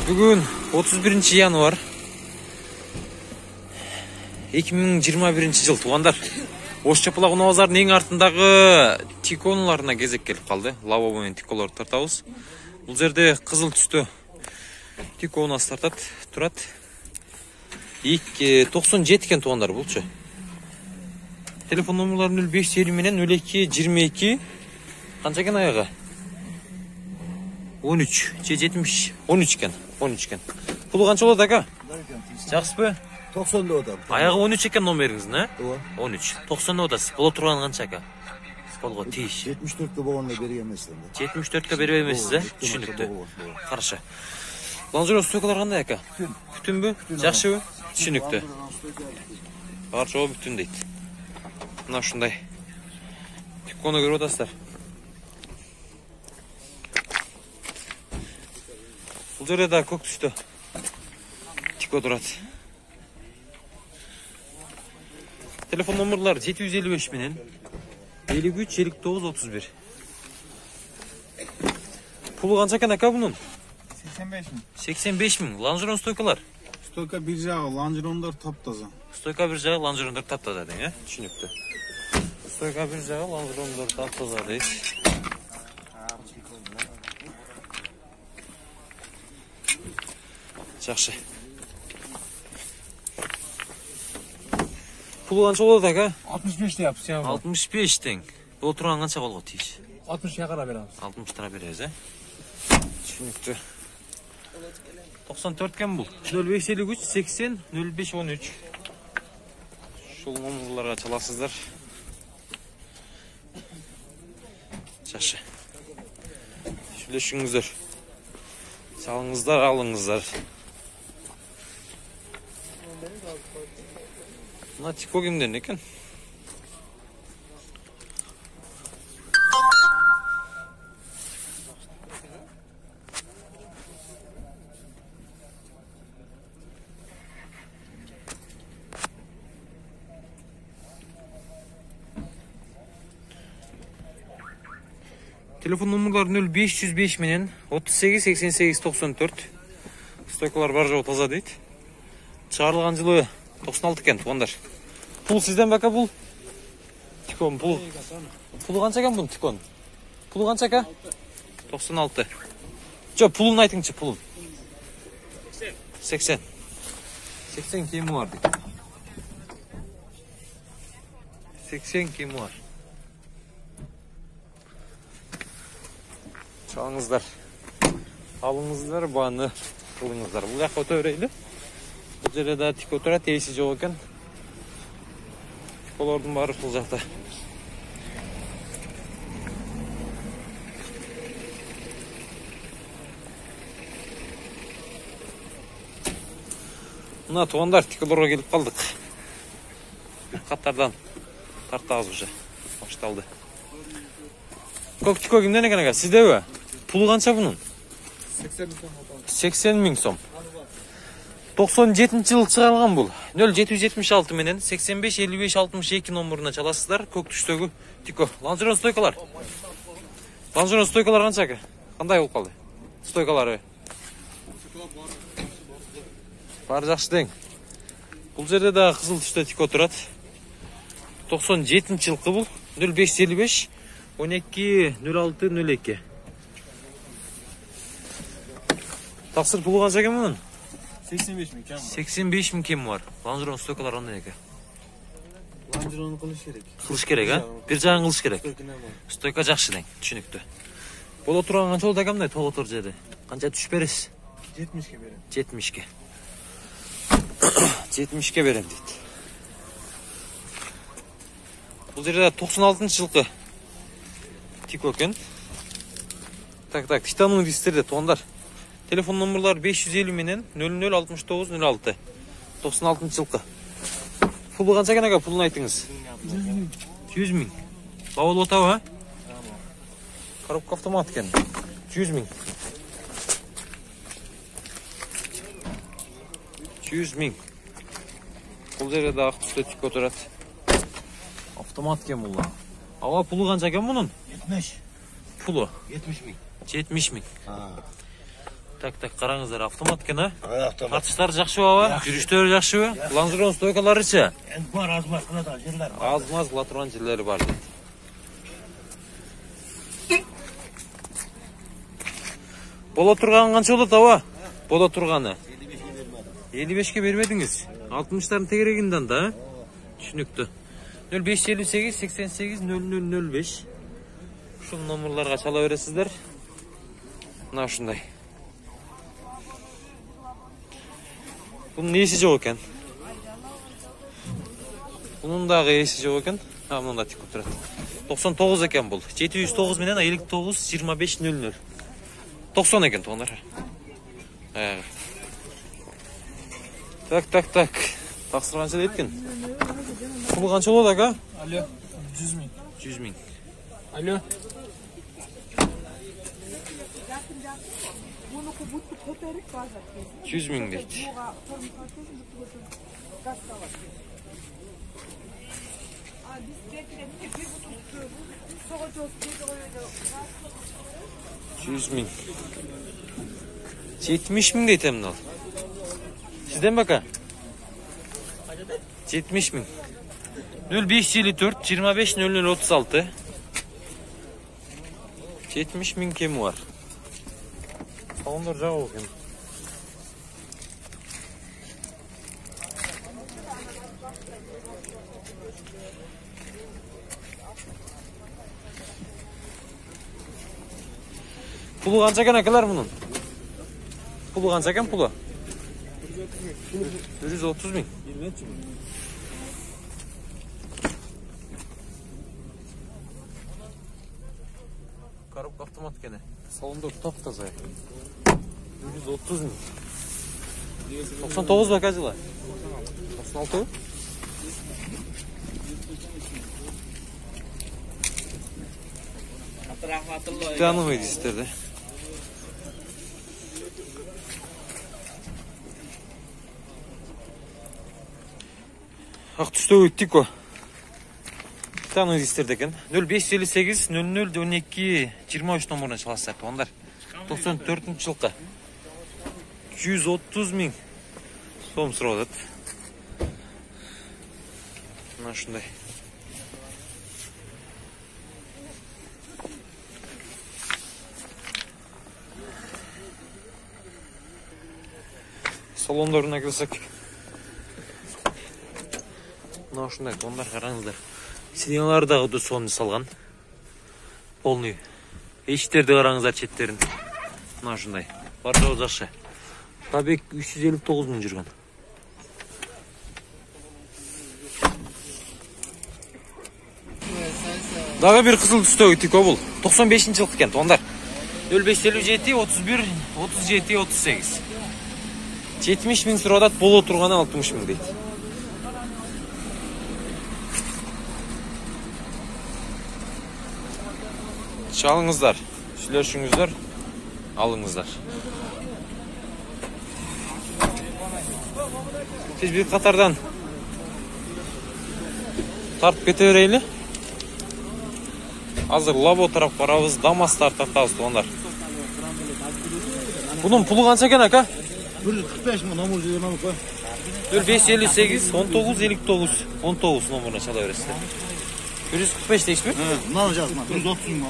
Бүгін 31 январ 2021 жыл туғандар. Ошчапылақ ұнавазардың ең артындағы тиконларына кезек келіп қалды. Лавабо мен тиколар тартауыз. Бұл жерде қызыл түсті тиконасы тартады, тұрады. 97 кен туғандар бұлшы. Телефон номерлары 0550 менен 02 22 қанша кен аяғы? 13, 70, 13 кен. 13 кен. Пұлы қанша болады аға? Жақсы бі? 90 ода. Аяғы 13 екен номеріңіз, не? 13. 90 одасы. Бұл тұрған қанша аға? Қолға тейіш. 74-ке болғанда бере емесін. 74-ке бере емесіз, түсінікті. Қараша. Ланжырон стойкалар қандай аға? Бүтін бі? Жақсы бі? Түсінікті. Қараша о бүтін дейді. Мына шындай. Тиконы көріп отасыздар. Бұл жерде да көк түсті тико тұрады. Телефон номерлары 755 менен 53 59 31. Пұлы қанша екен ака бұның? 85 мың. 85 мың. Ланжерон стойкалар? Стойка бір жағы, ланжерондар таптаза. Стойка бір жағы, ланжерондар таптаза дейін, түсінікті. Стойка бір жағы, ланжерондар таптаза дейін. Жақшы. Пұлы қанша болады аға? 65 де yapsın. 65 тең. Бұл тұрған қанша қолға тиіш? 60 яқара береміз. 60 тұра береміз, түсінікті. 94 кен бұл. 0553 80 05 13. Шол номерларға çalasыздар. Жақшы. Шүлешіңіздер. Салыңыздар, алыңыздар. Мына тико кімден екен? Телефон номерлары 0505 менен 38 88 94. Стойкалар бар жоғы таза дейді. Шығарылған жылы 96 кен туғандар. Пұл сізден бәка бұл? Тикон пұл. Пұлы қанша кен бұл тикон? Пұлы қанша ка? 96. Жо, пұлын айтыңшы, пұлын. 80. 80 кемі бар дейді. 80 кемі бар. Çalыңыздар. Алыңыздар, бағаны қылыңыздар. Бұл жаққа өте өрейлі. Бұл жерде да тико тұрады, тейсі жоқ екен. Тиколардың бары бұл жақта. Мына туғандар тиколарға келіп қалдық. Қаттардан тартағыз уже. Башталды. Көк тико кімден екен аға? Сізде бі? Пұлы қанша бұның? 80 мың сом. 97 жыл шығарылған бұл. 0776 менен 85 55 62 номеріне çalасыздар. Көк түштегі тико. Ланжерон стойкалар. Ланжерон стойкалар қанша аға? Қандай болып қалды? Стойкалары. Бар жақсы дең. Бұл жерде да қызыл түсті тико тұрады. 97 жылқы бұл. 0555 12 06 02. Тақсыр пұлы қанша кем мұның? 85 мың кем. 85 мың кем бар. Ланжерон стойкалар қандай екен? Ланжероны қылыш керек. Қылыш керек, а? Bir жағын қылыш керек. Стойка жақсы дең, түсінікті. Бұл отырған қанша олда кемдай тоғы тұр жерде? Қанша түш бересіз? 70-ке берем. 70-ке. 70-ке берем дейді. Бұл жерде 96 жылқы тико екен. Так, титанның дистерде туғандар. Телефон номерлары 550 менен 0069 06. 96 жылқы. Пұлы қанша кен аға? Пұлын айтыңыз. 100 мың. Бауыл отау, а? Коробка автомат кен. 100 мың. 100 мың. Бұл жерде да ақ түсті тико тұрады. Автомат кен бұл. Ава пұлы қанша кен бұның? 70. Pulu? 70 bin. 70 bin. Так, караңыздар, автомат экен, а? Автомат. Атыштары жакшы баба? Жүрүштөрү жакшыбы? Ланжерон стойкаларычы? Endi var azmaz kılada yerler var. Аз-маз кыла турган жерлери бар дейт. Боло турганы канча болот аба? Боло турганы. 55'e бербедиңиz. 60'тардын тегерегинден да, түшүнүктүү. 0558 88 0005. Ушул номерларга чала бересиздер. Мына ушундай. Bunun ээси жок экен. Bunun дагы ээси жок экен. Мында тикип турат. 99 экен бул. 709 менен 59 2500. 90 экен туугандар. Так. Таксыр канча дейт экен? Бул канча болот ака? Alo 100 bin. 100 000. Alo. Bunu kubutu kotarıp bazen. 100 000 deyt. Biz getirelim. Bir buçuk tutuyoruz. Sonra coşkuyor. 100 000. 70 000 deyt emnal. Sizden baka? 70 000. 0554 25 00 36. 70 000 kemi var. Salonlar жак eкен. Pulu kança eкен akalar bunun? Pulu kança eкен pulu? 130 000. Коробка автомат gene. Salonda taptaze. 130 000. 99 bagajla. 96. Tanımaydı isterdi. Ак түстө өттүк о. Tanımaydı isterdi eкен. 0558 00 12 23 номерine çalasыздар тугандар. 94-жылкы. 130 000 сом сурап атат. Мына ушундай. Салондоруна кирсек. Мына ушундай тугандар, караңыздар. Сиденьялары дагы дусонный салган. Полный. Эшиктерди караңыздар четтерин. Мына ушундай. Бардыгы жакшы. Пробег 359 000 жүргөн. Дагы бир кызыл түстөгү тико бул. 95-жылкы экен тугандар. 0557 31 37 38. 70 000 сурап атат, боло турганы 60 000 дейт. Çalыңыздар, сүйлөшүңүздөр, алыңыздар. Тез бир катардан тартып кете берейли. Азыр Лабо тарап барабыз, Дамастар тартабыз тугандар. Bunun pulu kança eкен aka? 145 mi? Nomur жибермем koy. 0558 19 59 19 номерine çala veresizler. 145 deyişmi? Bundan жазма. 130 mi?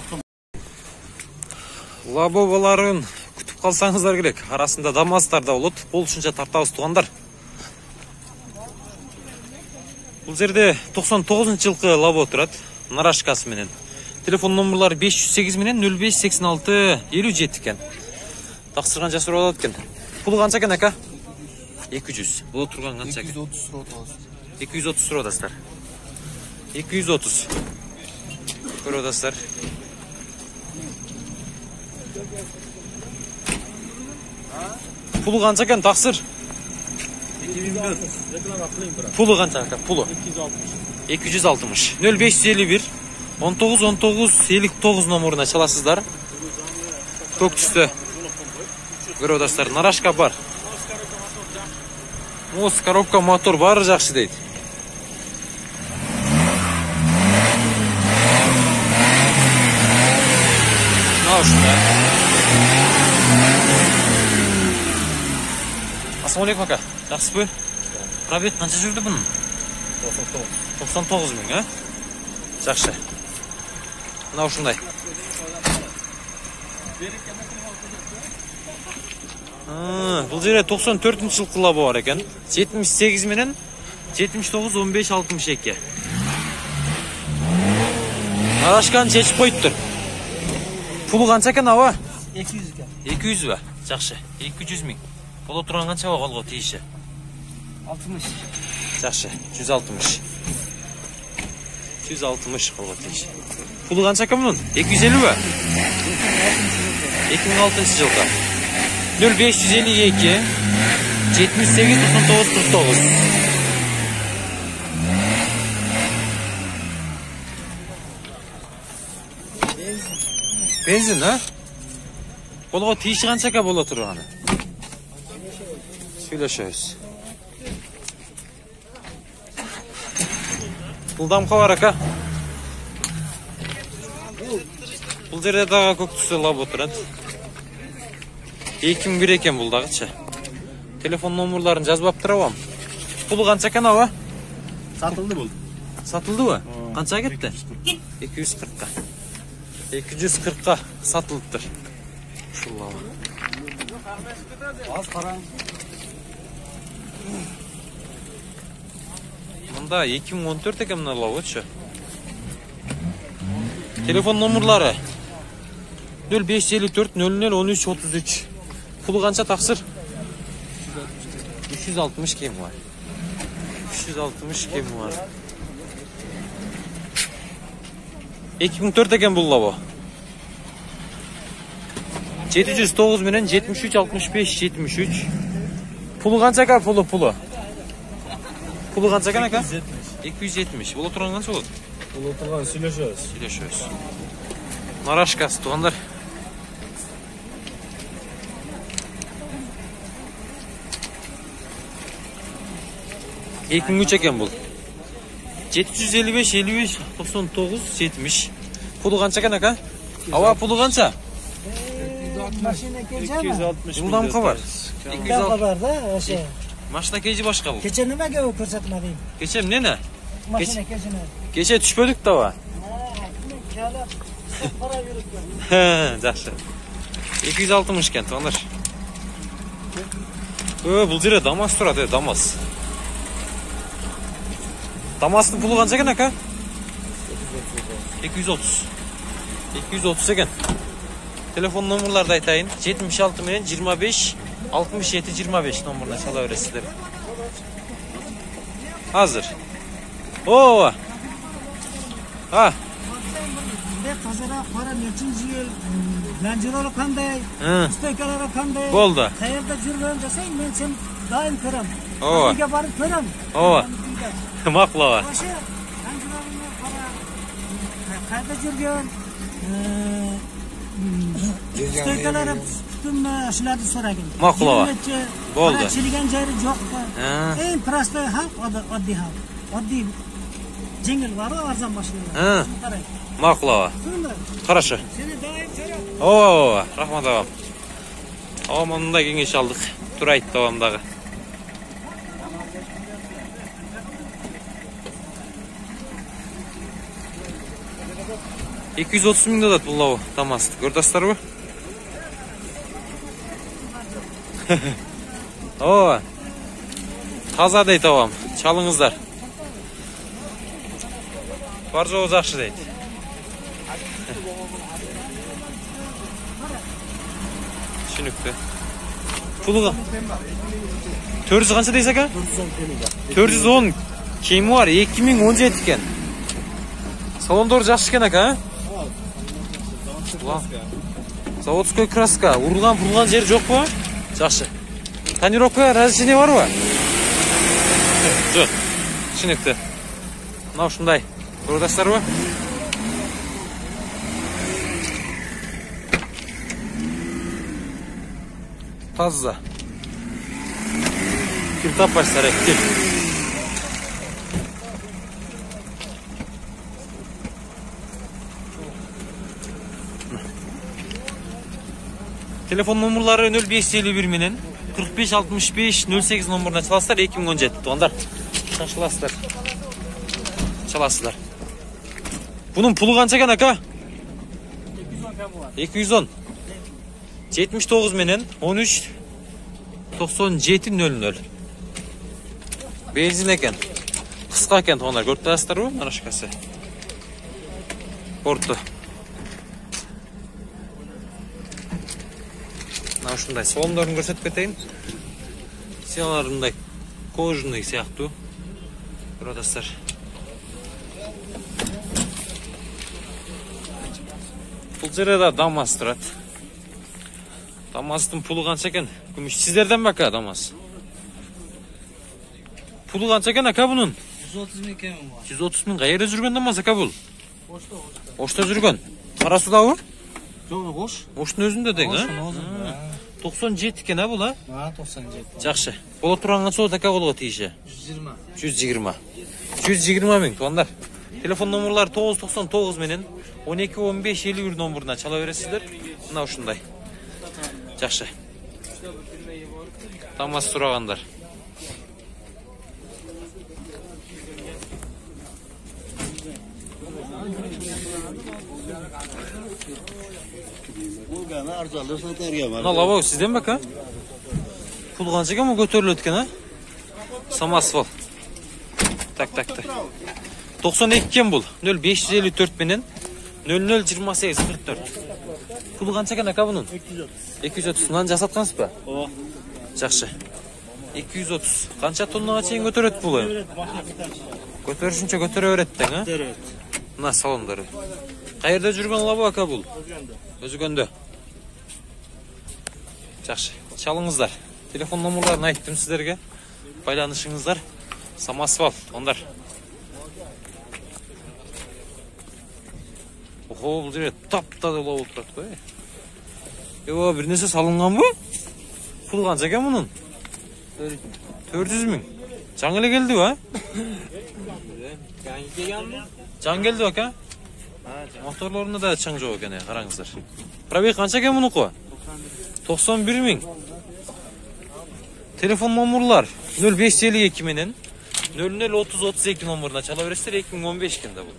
Лабобаларын күтүп калсаңыздар керек. Арасында Дамастар да болот. Болушунча тартабыз тугандар. Бул жерде 99-жылкы Лабо турат. Нарашкасы менен. Телефон номерлары 508 менен 0586 57 экен. Таксырган жасырып алат экен. Пулу канча экен ака? 200. Бул турган канча экен? 230 сурат аласыз. 230 сурап атасыздар. 230. Көрүп атасыздар. Pulu kança eкен taksır? 2004. Reklama kılayım bırak. Pulu kança aка? Pulu? 260. 260. 0551 19 19 59 номерine çalasızlar. Көк түстө. Көрүп атасыздар. Нарашка бар. Моз, коробка, мотор бары жакшы дейт. Мына ушундай. Assalamualaikum aka. Жақсысыз? Пробег қанша жүрді бұның? 99 мың, а? Жақсы. Мынау шындай. Бұл жерде 94 жылқы лабы бар екен. 78 менен 79 15 62. Арашканы шешіп қойып тұр. Пулы қанша екен ава? 200 ekan. 200 ба? Жақсы. 200 мың. Бола тұрған қанша ба қолға тиіші? 60. Жақсы. 160. 160 қолға тиіші. Пулы қанша екен мұның? 250 ба? 2006 жылғы. 0552 78 99 49. Benzin, ha? Қолға тиіші қанша ка бола тұрғаны? Сөйлешеміз. Бұлдамқа бар ака. Бұл жерде дағы көк түсі лап отырады. 2001 екен бұлдағыча. Телефон номерларын жазбап тұрауам. Бұлы қанша екен ава? Satıldı bu. Satıldı mı? Қанша кетті? 240-қа. 240-қа сатылыптыр. Шуллава. Az para. Мұнда 2014 екен мұна лауытшы. Телефон номерлары 0554 00 13 33. Пулы қанша тақсыр? 360 кем var. 360 кем var. 2004 екен бұл лавы. 709 менен 73 65 73. Пулы қанша ка пулы? Пулы қанша ка ака? 270. Бұл отырған қанша болады? Бұл отырған сөйлешеміз. Сөйлешеміз. Нарашкасы туғандар. Ekin 3 eкен бұл. 755 55 99 70. Pulu қанша екен ака? Ава pulu қанша? Машина келeceğim mi? 260. Жылдам қабар. 260. Kadar da şey. Машина кежі башқа бұл. Keçen nime gibi ko'rsatmading? Кечем нені? Машina keçene. Кеше түшпедік та ва. Kelib para yuribdi. Жақсы. 260 екен туғандар. Бұл жерде Дамас тұрады, Дамас. Дамастың пулы қанша екен ака? 230. 230 екен. Телефон номерларды айтайын. 76 менен 25 67 25 номеріне чала бересіздер. Hazır. Oo. Ha. Pazara para nechinchi yil, lanjirori qanday, steykalari qanday, Bo'ldi. qayerda жүргөн desang, men sen doim ko'raman. Oo. Uyga borib ko'raman. Oo. Maqlava. O'sha lanjirorini qara, qayerda жүргөн, steykalari tutumni shularni so'ragin. Maqlava. Bo'ldi. Chiligan joyi yo'qmi? Eng prostoy xalq, oddiy xalq. Oddiy jengil var o arzon mashinalar. Qarang. Maqlava. Хорошо. Seni doim ko'raman. Oo, rahmat ağam. Ağamında kengeş aldık. Tur aytdı ağamdağı. $230.000 da bu lavu Damas'tı. Gördüsler bu? Oo. Taza deydi ağam. Çalınızlar. Var joğuz akşı deydi. Düşünüktü. Pulu 400 qancha deysiz aka? 410 kemi var. 2017 ekan. Salondor yaxshi ekan aka. Zavodskoy kraska. Urgan jeri yo'qmi? Yaxshi. Tonirovka разрешение bormi? Yo'q. Tushunibdi. Mana shunday. Ko'rdingizlarmi? Таза. Кирта пальцары, кир. Телефон номерлары 0551 менен 45 65 08 номеріне çalasыздар 2017 туғандар. Шашыласыздар. Çalasыздар. Bunun pulu қанша екен ака? 210. 79 menen 13 97 00. Benzin eкен. Қысқа екен туғандар. Көріп тұрасыздар ғой, нарашкасы. Порты. Мына ушундай салондарын көрсөтүп кетейин. Сыяларындай кожаный сыяктуу. Көрөсүздөр. Бул жерде да ДАМАЗ турат. ДАМАЗдын пулу канча экен? Күмүш сиздерден бе ака ДАМАЗ? Пулу канча экен ака бунун? 130 ming ekan. 130 миң. Кайерде жүргөн ДАМАЗ ака бул? Ошто жүргөн. Кара судабы? Жоқ, Ош. Оштун өзүндө дең, а? 97 экен а бул, а? 97. Жакшы. Боло турган канча болот ака колго тийиши? 120. 120 миң туғандар. Телефон номерлары 999 менен 12 15 51 номеріне чала бересіздер. Мына ушундай. Жакшы. ДАМАЗ сурағандар. Болғаны арзалы сатария бар. Мына лабау сізден бе ака? Пул қанша екен бұл көтеріледі екен, а? Самосвал. Так. 92 кен бұл. 0554 менен 002844. Пул қанша екен ака бұның? 230. Мынаны жасатқансыз ба? О. Жақшы. 230. Қанша тоннаға чейин көтереді бұл? Көтерішінше көтере береттің, а? Мына салондары. Қайерде жүрген лабау ака бұл? Өзгөндө. Жақшы. Чалыңыздар. Телефон номерларын айттым сіздерге. Байланышыңыздар. Самосвал, ондар. Охо, бұл жерде тап-таза болып тұрады ғой. Ева, бір нәрсе салынған ба? Пул қанша екен мұның? 400 миң. Жаң эле келди ба? Жаң келди ака? Моторларында да чаң жок экен, караңыздар. Пробег қанша екен мұныңқы? 91 миң. Телефон номерлар 0552 менен 003032 номеріне чала бересіздер. 2015 екен да бұл.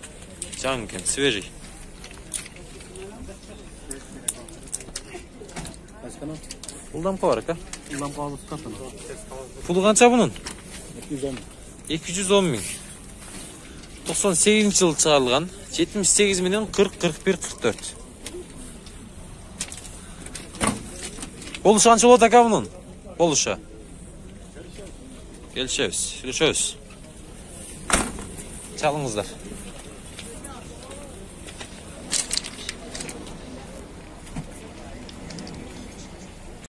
Жаң екен, свежий. Бұл дамқа бар ака? Лампа алып қатын. Пулы қанша бұның? 210. 210 миң. 98 жыл чыгарылган. 78 менен 40 41 44. Болушу канча болот ака бунун? Болушу. Келишебиз, сүйлөшөбүз. Чалыңыздар.